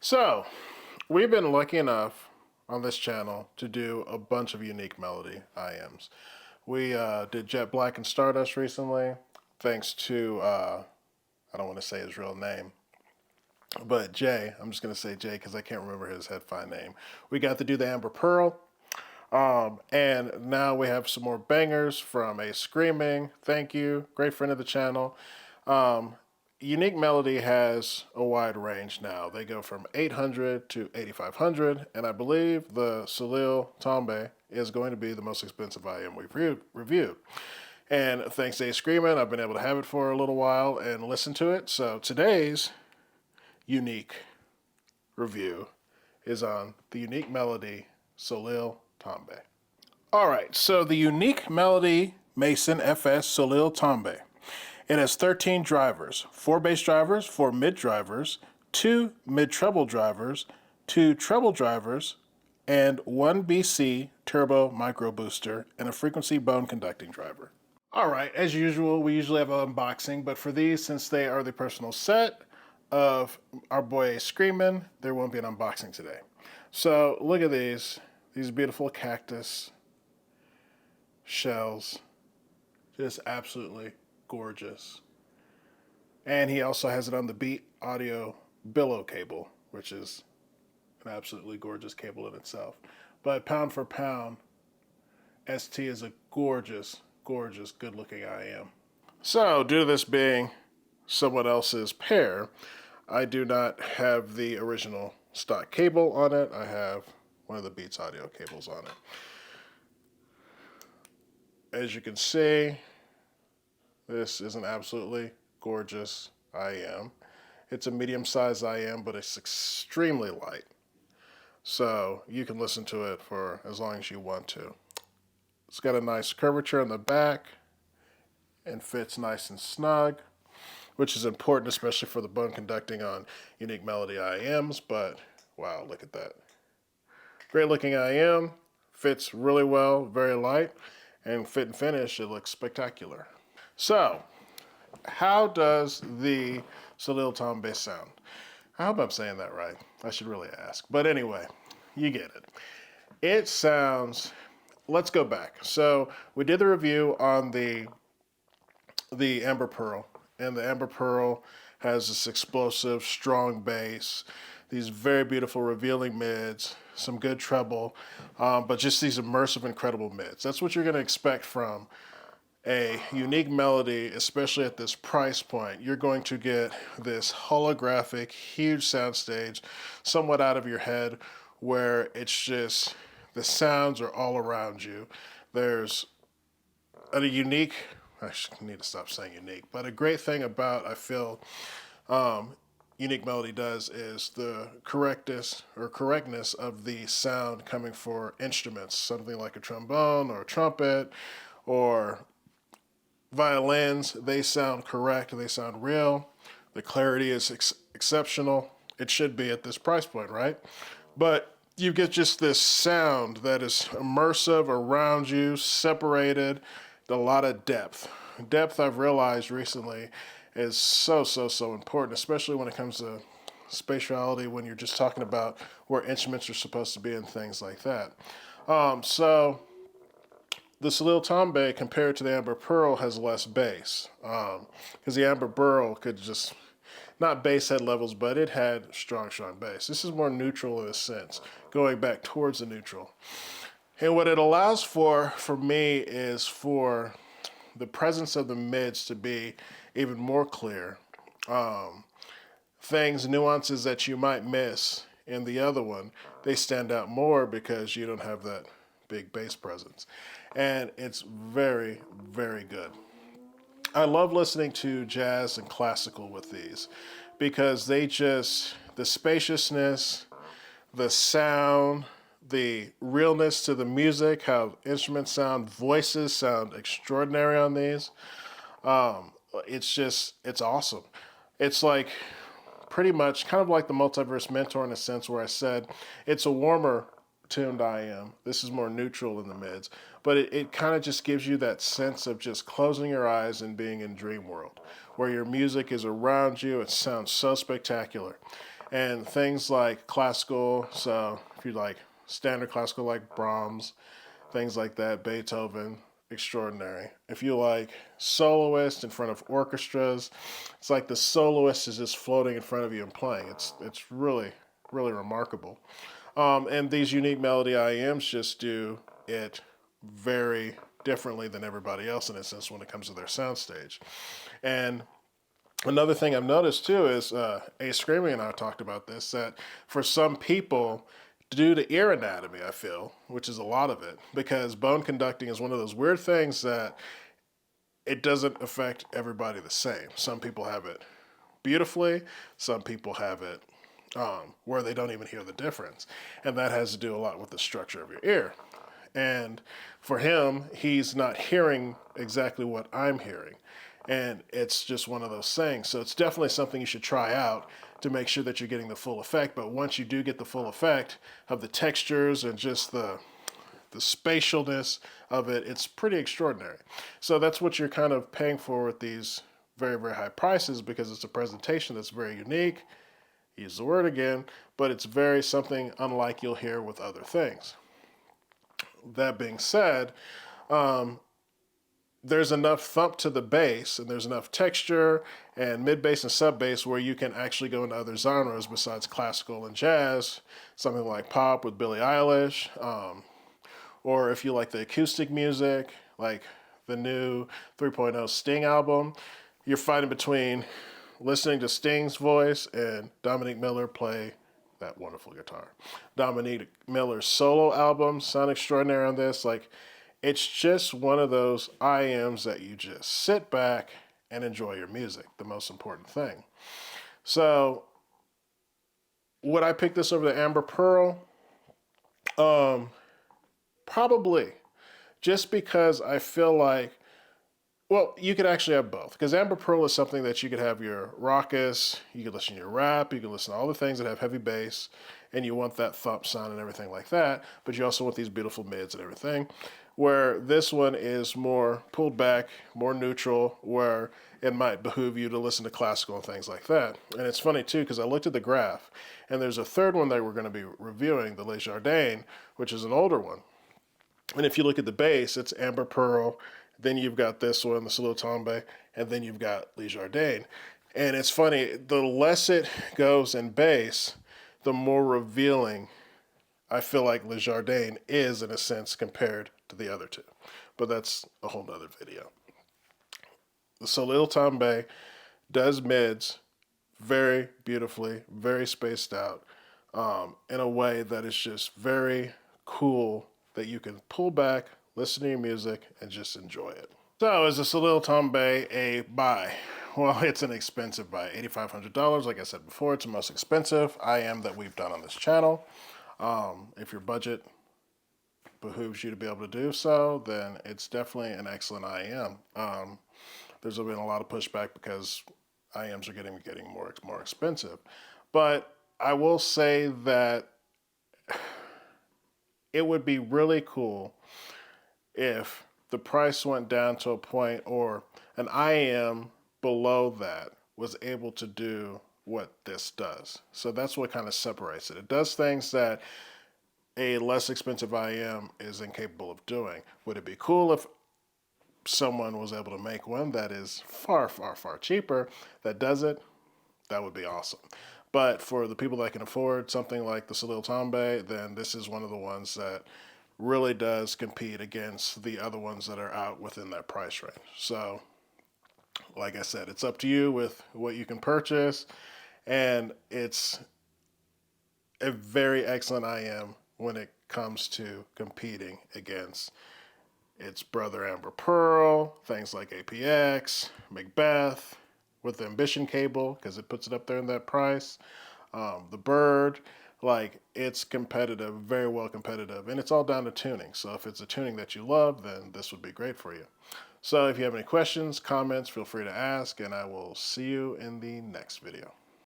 So, we've been lucky enough on this channel to do a bunch of unique melody IEMs. We did Jet Black and Stardust recently, thanks to, I don't want to say his real name, but Jay. I'm just going to say Jay because I can't remember his headphone name. We got to do the Amber Pearl, and now we have some more bangers from A Screaming. Thank you, great friend of the channel. Unique Melody has a wide range now. They go from 800 to 8500, and I believe the Soleil Tombe is going to be the most expensive IM we've reviewed. And thanks to A Screaming, I've been able to have it for a little while and listen to it. So today's unique review is on the Unique Melody Soleil Tombe. All right, so the Unique Melody Mason FS Soleil Tombe. It has 13 drivers, 4 bass drivers, 4 mid drivers, 2 mid treble drivers, 2 treble drivers, and 1 BC turbo micro booster and a frequency bone conducting driver. All right, as usual, we usually have an unboxing, but for these, since they are the personal set of our boy Screamin', there won't be an unboxing today. So look at these beautiful cactus shells, just absolutely gorgeous. And he also has it on the Beat Audio Billow cable, which is an absolutely gorgeous cable in itself. But pound for pound, ST is a gorgeous, gorgeous, good-looking IM. So, due to this being someone else's pair, I do not have the original stock cable on it. I have one of the Beats Audio cables on it. As you can see, this is an absolutely gorgeous IM. It's a medium-sized IM, but it's extremely light. So you can listen to it for as long as you want to. It's got a nice curvature in the back and fits nice and snug, which is important, especially for the bone conducting on Unique Melody IMs, but wow, look at that. Great looking IM, fits really well, very light, and fit and finish, it looks spectacular. So, how does the Soleil Tombe sound? I hope I'm saying that right. I should really ask. But anyway, you get it. It sounds, let's go back. So we did the review on the Amber Pearl, and the Amber Pearl has this explosive, strong bass, these very beautiful revealing mids, some good treble, but just these immersive, incredible mids. That's what you're going to expect from a Unique Melody, especially at this price point. You're going to get this holographic, huge soundstage, somewhat out of your head, where it's just, the sounds are all around you. There's a unique, I need to stop saying unique, but a great thing about, I feel, Unique Melody does is the correctness of the sound coming for instruments, something like a trombone or a trumpet or violins. They sound correct, they sound real. The clarity is exceptional. It should be at this price point, right? But you get just this sound that is immersive around you, separated, a lot of depth. Depth, I've realized recently, is so important, especially when it comes to spatiality, when you're just talking about where instruments are supposed to be and things like that. So the Soleil Tombe, compared to the Amber Pearl, has less bass. Because the Amber Pearl could just, not bass head levels, but it had strong bass. This is more neutral in a sense, going back towards the neutral. And what it allows for me, is for the presence of the mids to be even more clear. Things, nuances that you might miss in the other one, they stand out more because you don't have that big bass presence. And it's very, very good. I love listening to jazz and classical with these because they just, the spaciousness, the sound, the realness to the music, how instruments sound, voices sound extraordinary on these. It's awesome. It's like pretty much kind of like the Multiverse Mentor in a sense, where I said it's a warmer tuned IM. This is more neutral in the mids, but it kind of just gives you that sense of just closing your eyes and being in dream world, where your music is around you. It sounds so spectacular. And things like classical, so if you like standard classical like Brahms, things like that, Beethoven, extraordinary. If you like soloists in front of orchestras, it's like the soloist is just floating in front of you and playing. It's really, really remarkable. And these unique melody IEMs just do it very differently than everybody else in a sense when it comes to their soundstage. And another thing I've noticed too is A. Screaming and I talked about this, that for some people, due to ear anatomy, I feel, which is a lot of it, because bone conducting is one of those weird things that it doesn't affect everybody the same. Some people have it beautifully, some people have it where they don't even hear the difference. And that has to do a lot with the structure of your ear. And for him, he's not hearing exactly what I'm hearing. And it's just one of those things. So it's definitely something you should try out to make sure that you're getting the full effect. But once you do get the full effect of the textures and just the spatialness of it, it's pretty extraordinary. So that's what you're kind of paying for with these very, very high prices, because it's a presentation that's very unique. Use the word again, but it's very something unlike you'll hear with other things. That being said, there's enough thump to the bass and there's enough texture and mid bass and sub bass where you can actually go into other genres besides classical and jazz, something like pop with Billie Eilish, or if you like the acoustic music, like the new 3.0 Sting album, you're fighting between listening to Sting's voice and Dominique Miller play that wonderful guitar. Dominique Miller's solo album sound extraordinary on this. Like, it's just one of those IEMs that you just sit back and enjoy your music, the most important thing. So, would I pick this over the Amber Pearl? Probably. Just because I feel like, well, you could actually have both. Because Amber Pearl is something that you could have your raucous, you could listen to your rap, you could listen to all the things that have heavy bass, and you want that thump sound and everything like that, but you also want these beautiful mids and everything. Where this one is more pulled back, more neutral, where it might behoove you to listen to classical and things like that. And it's funny too, because I looked at the graph, and there's a third one that we're going to be reviewing, the Les Jardins, which is an older one. And if you look at the bass, it's Amber Pearl, then you've got this one, the Soleil Tombe, and then you've got Les Jardins. And it's funny, the less it goes in bass, the more revealing I feel like Les Jardins is in a sense compared to the other two. But that's a whole nother video. The Soleil Tombe does mids very beautifully, very spaced out, in a way that is just very cool, that you can pull back, listen to your music, and just enjoy it. So is the Soleil Tombe a buy? Well, it's an expensive buy, $8,500. Like I said before, it's the most expensive IEM that we've done on this channel. If your budget behooves you to be able to do so, then it's definitely an excellent IEM. There's been a lot of pushback because IEMs are getting more expensive. But I will say that it would be really cool if the price went down to a point, or an IEM below that was able to do what this does. So that's what kind of separates it. It does things that a less expensive IEM is incapable of doing. Would it be cool if someone was able to make one that is far, far, far cheaper that does it? That would be awesome. But for the people that can afford something like the Soleil Tombe, then this is one of the ones that really does compete against the other ones that are out within that price range. So, like I said, it's up to you with what you can purchase, and it's a very excellent IEM when it comes to competing against its brother Amber Pearl, things like APX, Macbeth, with the Ambition cable, because it puts it up there in that price. The Bird, like, it's competitive, very well competitive, and it's all down to tuning. So if it's a tuning that you love, then this would be great for you. So if you have any questions, comments, feel free to ask, and I will see you in the next video.